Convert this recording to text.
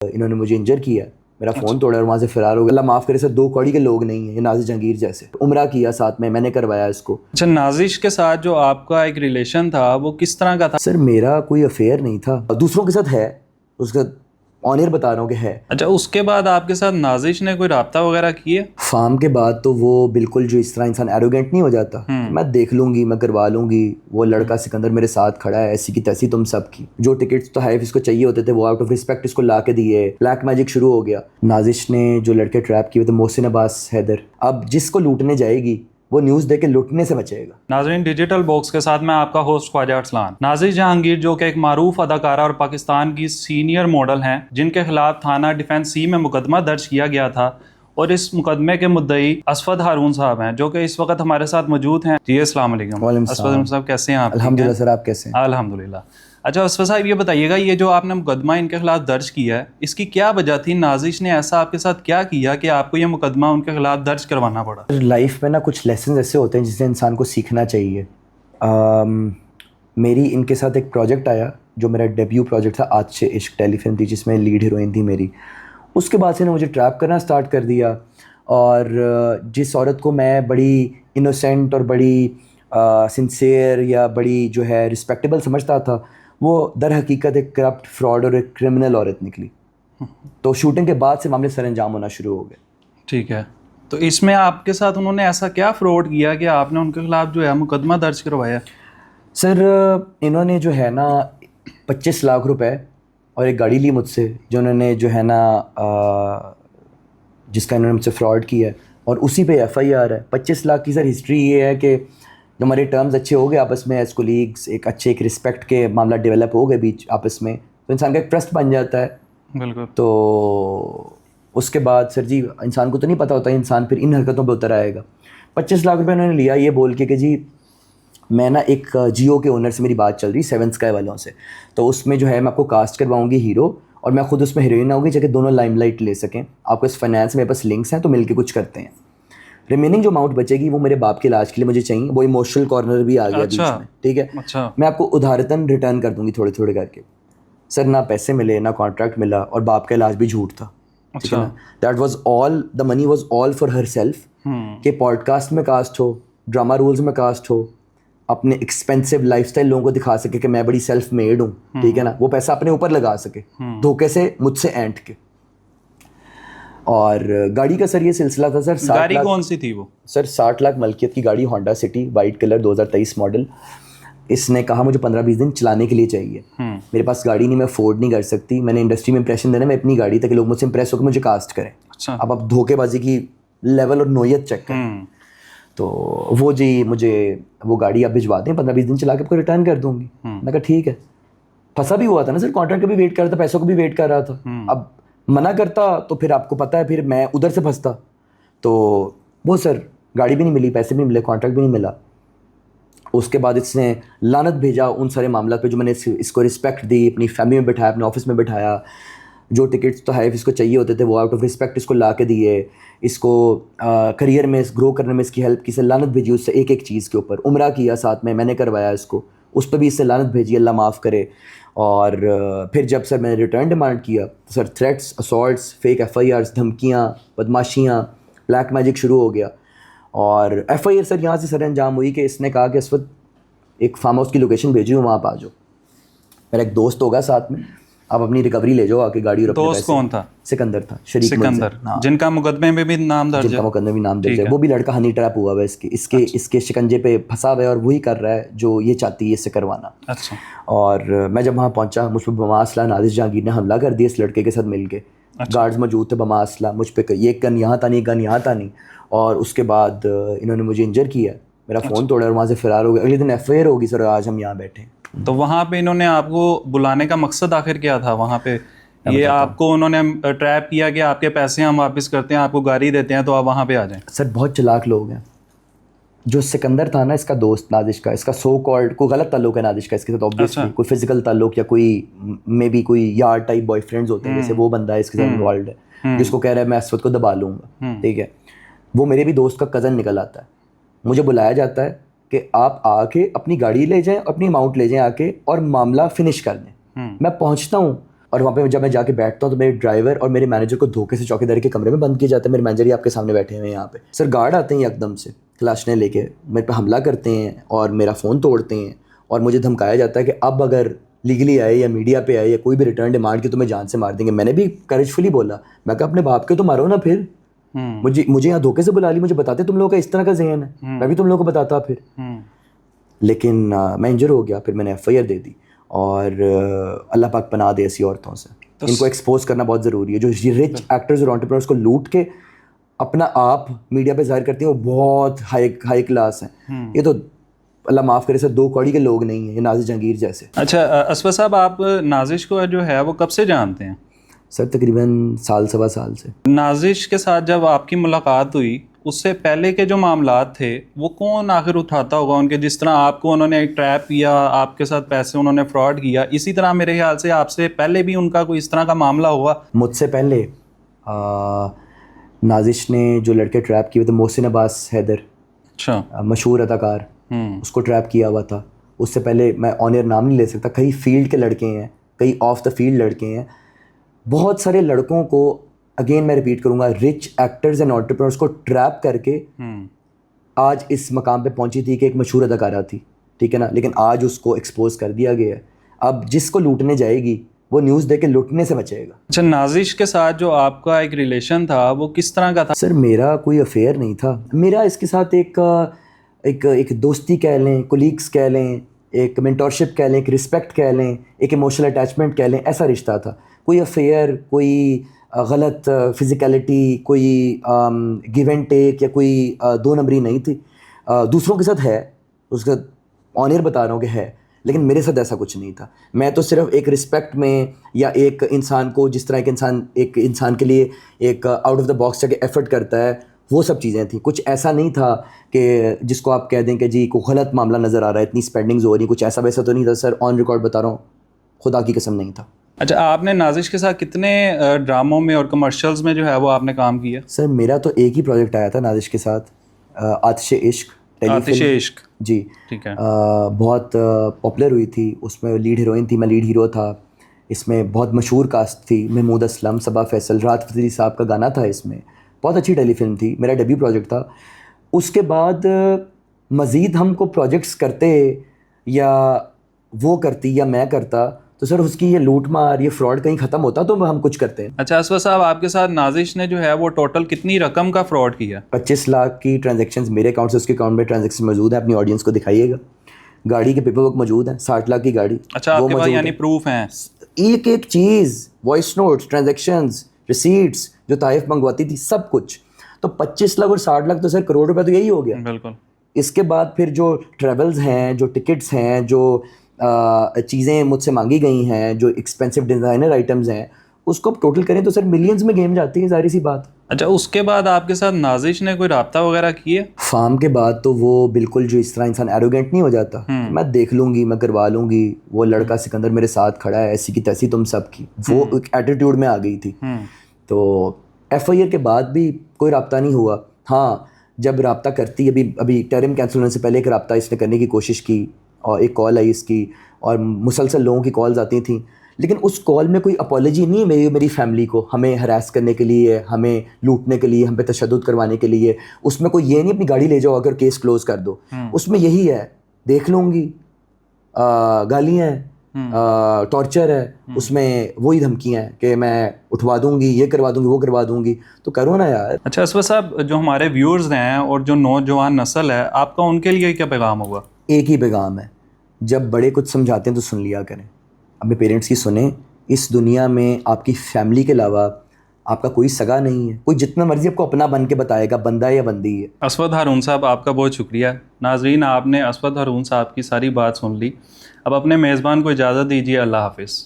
इन्होंने मुझे इंजर किया, मेरा फ़ोन तोड़ा और वहाँ से फ़रार हो गया। अल्लाह माफ़ करे सर, 2 कौड़ी के लोग नहीं हैं ये नाजिश जहांगीर जैसे। उम्रा किया साथ में, मैंने करवाया इसको। अच्छा, नाजिश के साथ जो आपका एक रिलेशन था वो किस तरह का था? सर मेरा कोई अफेयर नहीं था, दूसरों के साथ है, उसका ऑनर बता रहा हूँ कि है। अच्छा, उसके बाद आपके साथ नाजिश ने कोई राब्ता वगैरह किया? फार्म के बाद तो वो बिल्कुल जो इस तरह इंसान एरोगेंट नहीं हो जाता कि मैं देख लूंगी, मैं करवा लूंगी। वो लड़का सिकंदर मेरे साथ खड़ा है, ऐसी की तैसी तुम सब की। जो टिकट्स तो हाइफ इसको चाहिए होते थे वो आउट ऑफ रिस्पेक्ट इसको ला के दिए। ब्लैक मैजिक शुरू हो गया। नाजिश ने जो लड़के ट्रैप किए थे, मोहसिन अब्बास, हैदर, अब जिसको लूटने जाएगी वो न्यूज़ दे के लुटने से बचेगा। नाज़रीन, डिजिटल बॉक्स के साथ मैं आपका होस्ट ख्वाजा अरसलान। नाजिश जहांगीर जो कि एक मारूफ अदाकारा और पाकिस्तान की सीनियर मॉडल हैं, जिनके खिलाफ थाना डिफेंस सी में मुकदमा दर्ज किया गया था और इस मुकदमे के मुद्दई असफद हारून साहब हैं, जो कि इस वक्त हमारे साथ मौजूद हैं। जी अस्सलाम वालेकुम। असफद साहब कैसे हैं आप? अल्हम्दुलिल्लाह सर, आप कैसे हैं? अल्हम्दुलिल्लाह। अच्छा असफद साहब, ये बताइएगा, ये जो आपने मुकदमा इनके खिलाफ दर्ज किया है, इसकी क्या वजह थी? नाजिश ने ऐसा आपके साथ क्या किया कि आपको ये मुकदमा उनके खिलाफ दर्ज करवाना पड़ा? लाइफ में ना कुछ लेसन ऐसे होते हैं जिससे इंसान को सीखना चाहिए। मेरी इनके साथ एक प्रोजेक्ट आया जो मेरा डेब्यू प्रोजेक्ट था, आज से इश्क टेलीफिल्म थी जिसमें लीड हीरोइन थी मेरी। उसके बाद से इन्होंने मुझे ट्रैप करना स्टार्ट कर दिया और जिस औरत को मैं बड़ी इनोसेंट और बड़ी सिंसियर या बड़ी जो है रिस्पेक्टेबल समझता था, वो दर हकीकत एक करप्ट, फ्रॉड और एक क्रिमिनल औरत निकली। तो शूटिंग के बाद से मामले सरअंजाम होना शुरू हो गए। ठीक है, तो इसमें आपके साथ उन्होंने ऐसा क्या फ्रॉड किया कि आपने उनके खिलाफ जो है मुकदमा दर्ज करवाया? सर इन्होंने जो है ना 25 लाख रुपए और एक गाड़ी ली मुझसे, जो उन्होंने जो है ना जिसका इन्होंने मुझसे फ्रॉड किया है, और उसी पे FIR है। 25 लाख की सर हिस्ट्री ये है कि जो हमारे टर्म्स अच्छे हो गए आपस में एज कोलीग्स, एक अच्छे एक रिस्पेक्ट के मामला डेवलप हो गए बीच आपस में, तो इंसान का एक ट्रस्ट बन जाता है। बिल्कुल। तो उसके बाद सर जी इंसान को तो नहीं पता होता, इंसान फिर इन हरकतों पे उतर आएगा। 25 लाख रुपए उन्होंने लिया ये बोल के कि जी मैं ना एक जियो के ओनर से मेरी बात चल रही, 7 स्काई वालों से, तो उसमें जो है मैं आपको कास्ट करवाऊंगी हीरो और मैं खुद उसमें हीरोइन आऊँगी, जगह दोनों लाइमलाइट ले सकें। आपको इस फाइनेंस मेरे पास लिंक्स हैं तो मिलके कुछ करते हैं। रिमेनिंग जो अमाउंट बचेगी वो मेरे बाप के इलाज के लिए मुझे चाहिए। वो इमोशनल कॉर्नर भी आ गया बीच में, ठीक है। अच्छा। मैं आपको उधारतन रिटर्न कर दूंगी थोड़े थोड़े करके। सर ना पैसे मिले ना कॉन्ट्रैक्ट मिला और बाप का इलाज भी झूठ था, ठीक है ना। That was all, the money was all for her self, कि पॉडकास्ट में कास्ट हो, ड्रामा रूल्स में कास्ट हो, अपने एक्सपेंसिव लाइफस्टाइल लोगों को दिखा सके कि मैं बड़ी सेल्फ मेड हूँ, ठीक है ना। वो पैसा अपने ऊपर लगा सके धोखे से, मुझसे ऐंठ के। और गाड़ी का सर ये सिलसिला था सर, 60 गाड़ी लाख। कौन सी थी वो? सर 60 लाख मलकियत की गाड़ी, Honda city, white colour, 2023 model. इसने कहा मुझे 15-20 दिन चलाने के लिए चाहिए। मेरे पास गाड़ी नहीं, मैं अफोर्ड नहीं कर सकती। मैंने इंडस्ट्री में इंप्रेशन देना, मैं अपनी गाड़ी ताकि लोग मुझसे इंप्रेस होकर मुझे कास्ट करें। अच्छा। अब आप धोखेबाजी की लेवल और नोयत चेक करें। तो वो जी मुझे वो गाड़ी आप भिजवा दें, 15-20 दिन चला के आपको रिटर्न कर दूंगी। मैं कहा ठीक है। फंसा भी हुआ था ना सर, कॉन्ट्रैक्ट का भी वेट कर रहा था, पैसों को भी वेट कर रहा था। अब मना करता तो फिर आपको पता है फिर मैं उधर से फंसता। तो वो सर गाड़ी भी नहीं मिली, पैसे भी नहीं मिले, कॉन्ट्रैक्ट भी नहीं मिला। उसके बाद इसने लानत भेजा उन सारे मामला पे जो मैंने इसको रिस्पेक्ट दी, अपनी फैमिली में बिठाया, अपने ऑफिस में बिठाया। जो टिकट्स तो हाइफ इसको चाहिए होते थे वो आउट ऑफ रिस्पेक्ट इसको ला के दिए। इसको करियर में ग्रो करने में इसकी हेल्प की, से लानत भेजी उससे एक एक चीज़ के ऊपर। उम्रा किया साथ में, मैंने करवाया इसको, उस पर भी इससे लानत भेजी, अल्लाह माफ़ करे। और फिर जब सर मैंने रिटर्न डिमांड किया तो sir threats, assaults, fake FIRs, धमकियाँ, बदमाशियाँ, ब्लैक मैजिक शुरू हो गया। और FIR सर यहाँ से सर अंजाम हुई कि इसने कहा कि इस वक्त एक फार्म हाउस की लोकेशन भेजी हूँ, वहाँ आप आ जाओ। मेरा एक दोस्त होगा साथ में, आप अपनी रिकवरी ले जाओ आके गाड़ी और अपने पैसे। दोस्त कौन था? सिकंदर था, शरीक सिकंदर, हाँ। जिनका मुकदमे में भी नाम दर्ज है। जिनका मुकदमे भी नाम दर्ज है। वो भी लड़का हनी ट्रैप हुआ है इसके शिकंजे पे फंसा हुआ है और वही कर रहा है जो ये चाहती है इससे करवाना। अच्छा। और मैं जब वहाँ पहुँचा, मुझ पर बमा असला नाजिश जहांगीर ने हमला कर दिया इस लड़के के साथ मिलके। गार्ड्स मौजूद थे, बमा असला मुझ पर, ये गन यहाँ था नहीं, गन यहाँ था नहीं। और उसके बाद इन्होंने मुझे इंजर किया, मेरा फ़ोन तोड़ा और वहाँ से फ़रार हो गया। अगले दिन FIR होगी सर, आज हम यहाँ बैठे। तो वहाँ पे इन्होंने आपको बुलाने का मकसद आखिर क्या था? वहाँ पे ये आपको उन्होंने ट्रैप किया कि आपके पैसे हम वापस करते हैं, आपको गाड़ी देते हैं तो आप वहाँ पे आ जाएं? सर बहुत चालाक लोग हैं। जो सिकंदर था ना, इसका दोस्त नाजिश का, इसका सो कॉल्ड कोई गलत ताल्लुक है नाजिश का इसके साथ, ऑब्वियसली कोई फिजिकल ताल्लुक या कोई मे बी कोई यार टाइप बॉयफ्रेंड्स होते हैं, जैसे वो बंदा है इसके साथ इन्वॉल्व है, जिसको कह रहा है मैं असवद को दबा लूँगा, ठीक है। वो मेरे भी दोस्त का कज़न निकल आता है। मुझे बुलाया जाता है कि आप आके अपनी गाड़ी ले जाएं, अपनी अमाउंट ले जाएं आके और मामला फिनिश कर दें। मैं पहुंचता हूँ और वहाँ पे जब मैं जाके बैठता हूँ तो मेरे ड्राइवर और मेरे मैनेजर को धोखे से चौकीदारी के कमरे में बंद किया जाता है। मेरे मैनेजर ही आपके सामने बैठे हुए हैं यहाँ पे। सर गार्ड आते हैं एकदम से क्लाशने लेके मेरे पे हमला करते हैं और मेरा फ़ोन तोड़ते हैं और मुझे धमकाया जाता है कि अब अगर लीगली आए या मीडिया पे आए या कोई भी रिटर्न डिमांड की तो मैं जान से मार देंगे। मैंने भी करेजफुली बोला, मैं कहा अपने बाप के तो मारो ना फिर, मुझे यहाँ धोखे से बुला ली, मुझे बताते तुम लोगों का इस तरह का जहन है, मैं भी तुम लोगों को बताता फिर। लेकिन मैं इंजर हो गया, फिर मैंने FIR दे दी और अल्लाह पाक पनाह दे ऐसी औरतों से। तो इनको एक्सपोज करना बहुत ज़रूरी है। जो रिच एक्टर्स और एंटरप्रेन्योर्स को लूट के अपना आप मीडिया पे जाहिर करती हैं वो बहुत हाई क्लास हैं। ये तो अल्लाह माफ़ करे सर 2 कौड़ी के लोग नहीं हैं, ये नाज़िश जहांगीर जैसे। अच्छा असफर साहब, आप नाजिश को जो है वो कब से जानते हैं? सर तकरीबन साल सवा साल से। नाजिश के साथ जब आपकी मुलाकात हुई उससे पहले के जो मामलात थे वो कौन आखिर उठाता होगा उनके? जिस तरह आपको उन्होंने एक ट्रैप किया, आपके साथ पैसे उन्होंने फ्रॉड किया, इसी तरह मेरे ख्याल से आपसे पहले भी उनका कोई इस तरह का मामला हुआ? मुझसे पहले नाजिश ने जो लड़के ट्रैप किए थे, मोहसिन अब्बास हैदर, अच्छा, मशहूर अदाकार, उसको ट्रैप किया हुआ था। उससे पहले मैं ऑन एयर नाम नहीं ले सकता, कई फील्ड के लड़के हैं, कई ऑफ द फील्ड लड़के हैं। बहुत सारे लड़कों को, अगेन मैं रिपीट करूंगा, रिच एक्टर्स एंड एंटरप्रेन्योर्स को ट्रैप करके आज इस मकाम पे पहुंची थी कि एक मशहूर अदाकारा थी, ठीक है ना, लेकिन आज उसको एक्सपोज कर दिया गया है। अब जिसको लूटने जाएगी वो न्यूज़ दे के लूटने से बचेगा। अच्छा, नाजिश के साथ जो आपका एक रिलेशन था वो किस तरह का था? सर मेरा कोई अफेयर नहीं था, मेरा इसके साथ एक दोस्ती कह लें, कोलीग्स कह लें, एक मेंटोरशिप कह लें, एक रिस्पेक्ट कह लें, एक इमोशनल अटैचमेंट कह लें, ऐसा रिश्ता था। कोई अफेयर, कोई गलत फिज़िकलिटी, कोई गिव एंड टेक या कोई 2 नंबरी नहीं थी। दूसरों के साथ है, उसका ऑनर बता रहा हूँ कि है, लेकिन मेरे साथ ऐसा कुछ नहीं था। मैं तो सिर्फ एक रिस्पेक्ट में, या एक इंसान को जिस तरह एक इंसान के लिए एक आउट ऑफ द बॉक्स जाके एफर्ट करता है, वो सब चीज़ें थी। कुछ ऐसा नहीं था कि जिसको आप कह दें कि जी कोई गलत मामला नज़र आ रहा है, इतनी स्पेंडिंग्स हो रही, कुछ ऐसा वैसा तो नहीं था सर। ऑन रिकॉर्ड बता रहा हूँ, खुदा की कसम नहीं था। अच्छा, आपने नाजिश के साथ कितने ड्रामों में और कमर्शियल्स में जो है वो आपने काम किया? सर मेरा तो एक ही प्रोजेक्ट आया था नाजिश के साथ, आतिश इश्क, आतिश इश्क जी, ठीक है। बहुत पॉपुलर हुई थी, उसमें लीड हीरोइन थी, मैं लीड हीरो था। इसमें बहुत मशहूर कास्ट थी, महमूद असलम, सबा फैसल, राहत फ़तेही साहब का गाना था इसमें। बहुत अच्छी टेलीफिल्म थी, मेरा डेब्यू प्रोजेक्ट था। उसके बाद मज़ीद हमको प्रोजेक्ट्स करते, या वो करती या मैं करता, तो सर उसकी ये लूट मार, ये फ्रॉड कहीं ख़त्म होता तो हम कुछ करते हैं। अच्छा असफर साहब, आपके साथ नाजिश ने जो है वो टोटल कितनी रकम का फ्रॉड किया? 25 लाख की ट्रांजैक्शंस मेरे अकाउंट से उसके अकाउंट में ट्रांजैक्शन मौजूद है, अपनी ऑडियंस को दिखाइएगा। गाड़ी के पेपर वर्क मौजूद है, 60 लाख की गाड़ी। अच्छा, आपके पास यानी प्रूफ हैं? एक एक चीज़, वॉइस नोट्स, ट्रांजैक्शंस, रिसीट्स, जो ताइफ मंगवाती थी, सब कुछ। तो 25 लाख और 60 लाख तो सर करोड़ रुपए तो यही हो गया। बिल्कुल। इसके बाद फिर जो ट्रेवल्स हैं, जो टिकट्स हैं, जो चीज़ें मुझसे मांगी गई हैं, जो एक्सपेंसिव डिज़ाइनर आइटम्स हैं, उसको आप टोटल करें तो सर मिलियंस में गेम जाती है, जाहिर सी बात। अच्छा, उसके बाद आपके साथ नाजिश ने कोई राब्ता वगैरह किए? फार्म के बाद तो वो बिल्कुल जो इस तरह इंसान एरोगेंट नहीं हो जाता, मैं देख लूँगी, मैं करवा लूँगी, वो लड़का सिकंदर मेरे साथ खड़ा है, ऐसी की तैसी तुम सब की, वो एक एटीट्यूड में आ गई थी। तो FIR के बाद भी कोई राब्ता नहीं हुआ। हाँ, जब राब्ता करती, अभी टर्म कैंसिल होने से पहले एक राब्ता इसने करने की कोशिश की, और एक कॉल आई इसकी, और मुसलसल लोगों की कॉल्स आती थी, लेकिन उस कॉल में कोई अपॉलॉजी नहीं है मेरी फैमिली को, हमें हरास करने के लिए, हमें लूटने के लिए, हम पे तशद्दुद करवाने के लिए। उसमें कोई ये नहीं अपनी गाड़ी ले जाओ अगर केस क्लोज कर दो, उसमें यही है, देख लूँगी, गालियाँ हैं, टॉर्चर है, उसमें वही धमकियाँ हैं कि मैं उठवा दूंगी, ये करवा दूंगी, वो करवा दूंगी। तो करो ना यार। अच्छा असफर साहब, जो हमारे व्यूअर्स हैं और जो नौजवान नस्ल है, आपका उनके लिए क्या पैगाम होगा? एक ही पैगाम है, जब बड़े कुछ समझाते हैं तो सुन लिया करें, अपने पेरेंट्स की सुने। इस दुनिया में आपकी फैमिली के अलावा आपका कोई सगा नहीं है, कोई जितना मर्जी आपको अपना बन के बताएगा, बंदा या बंदी है। असफर हारून साहब, आपका बहुत शुक्रिया। नाजरीन, आपने असफर हारून साहब की सारी बात सुन ली। अब अपने मेज़बान को इजाज़त दीजिए। अल्लाह हाफिज़।